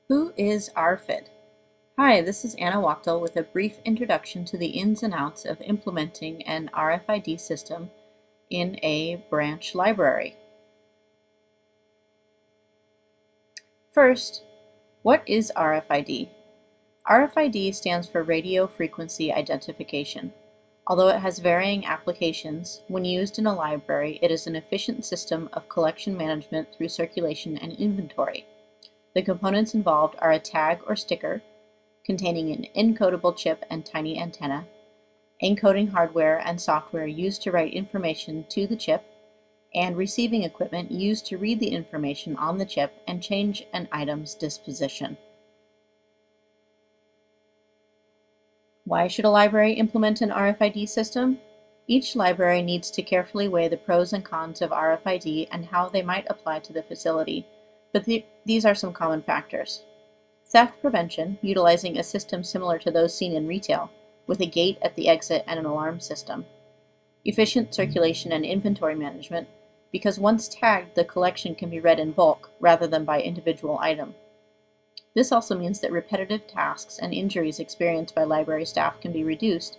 Who is RFID? Hi, this is Anna Wachtel with a brief introduction to the ins and outs of implementing an RFID system in a branch library. First, what is RFID? RFID stands for Radio Frequency Identification. Although it has varying applications, when used in a library, it is an efficient system of collection management through circulation and inventory. The components involved are a tag or sticker containing an encodable chip and tiny antenna, encoding hardware and software used to write information to the chip, and receiving equipment used to read the information on the chip and change an item's disposition. Why should a library implement an RFID system? Each library needs to carefully weigh the pros and cons of RFID and how they might apply to the facility, but these are some common factors. Theft prevention, utilizing a system similar to those seen in retail, with a gate at the exit and an alarm system. Efficient circulation and inventory management, because once tagged, the collection can be read in bulk rather than by individual item. This also means that repetitive tasks and injuries experienced by library staff can be reduced,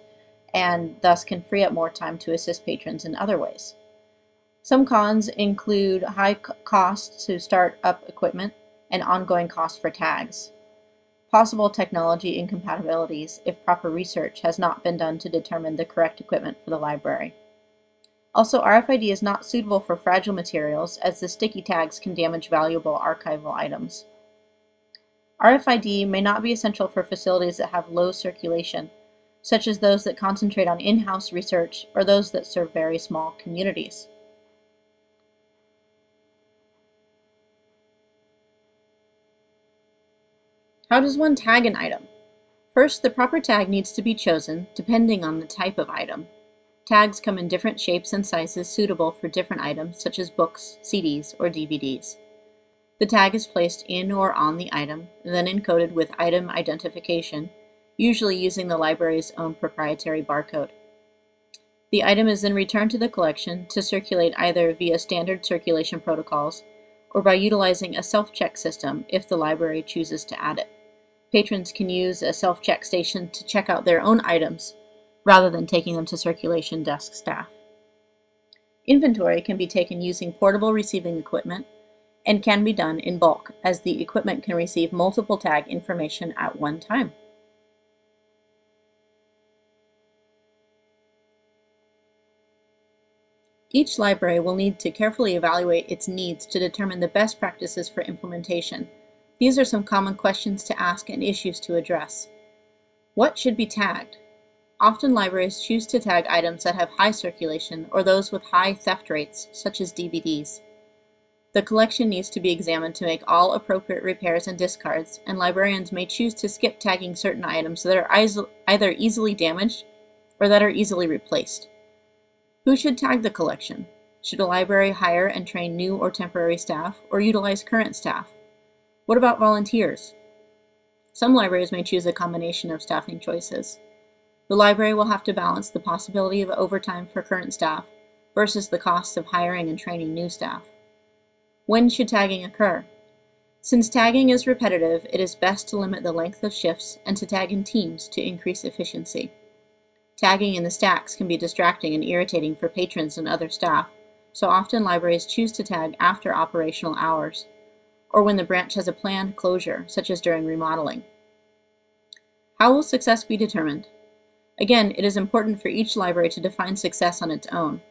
and thus can free up more time to assist patrons in other ways. Some cons include high costs to start up equipment and ongoing costs for tags. Possible technology incompatibilities if proper research has not been done to determine the correct equipment for the library. Also, RFID is not suitable for fragile materials as the sticky tags can damage valuable archival items. RFID may not be essential for facilities that have low circulation, such as those that concentrate on in-house research or those that serve very small communities. How does one tag an item? First, the proper tag needs to be chosen depending on the type of item. Tags come in different shapes and sizes suitable for different items such as books, CDs, or DVDs. The tag is placed in or on the item, then encoded with item identification, usually using the library's own proprietary barcode. The item is then returned to the collection to circulate either via standard circulation protocols or by utilizing a self-check system if the library chooses to add it. Patrons can use a self-check station to check out their own items rather than taking them to circulation desk staff. Inventory can be taken using portable receiving equipment and can be done in bulk as the equipment can receive multiple tag information at one time. Each library will need to carefully evaluate its needs to determine the best practices for implementation. These are some common questions to ask and issues to address. What should be tagged? Often libraries choose to tag items that have high circulation or those with high theft rates, such as DVDs. The collection needs to be examined to make all appropriate repairs and discards, and librarians may choose to skip tagging certain items that are either easily damaged or that are easily replaced. Who should tag the collection? Should a library hire and train new or temporary staff, or utilize current staff? What about volunteers? Some libraries may choose a combination of staffing choices. The library will have to balance the possibility of overtime for current staff versus the costs of hiring and training new staff. When should tagging occur? Since tagging is repetitive, it is best to limit the length of shifts and to tag in teams to increase efficiency. Tagging in the stacks can be distracting and irritating for patrons and other staff, so often libraries choose to tag after operational hours, or when the branch has a planned closure, such as during remodeling. How will success be determined? Again, it is important for each library to define success on its own.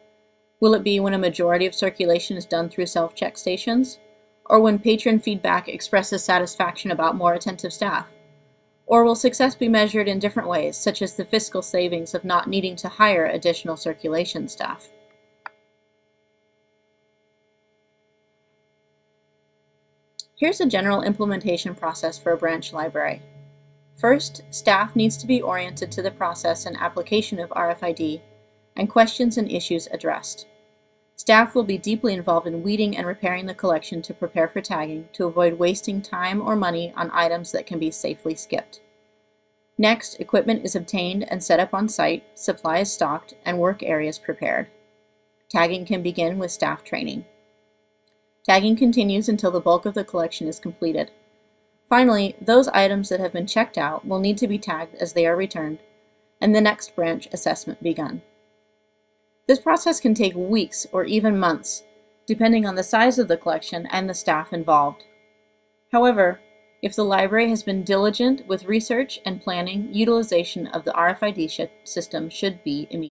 Will it be when a majority of circulation is done through self-check stations, or when patron feedback expresses satisfaction about more attentive staff? Or will success be measured in different ways, such as the fiscal savings of not needing to hire additional circulation staff? Here's a general implementation process for a branch library. First, staff needs to be oriented to the process and application of RFID and questions and issues addressed. Staff will be deeply involved in weeding and repairing the collection to prepare for tagging to avoid wasting time or money on items that can be safely skipped. Next, equipment is obtained and set up on site, supplies stocked, and work areas prepared. Tagging can begin with staff training. Tagging continues until the bulk of the collection is completed. Finally, those items that have been checked out will need to be tagged as they are returned, and the next branch assessment begun. This process can take weeks or even months, depending on the size of the collection and the staff involved. However, if the library has been diligent with research and planning, utilization of the RFID system should be immediate.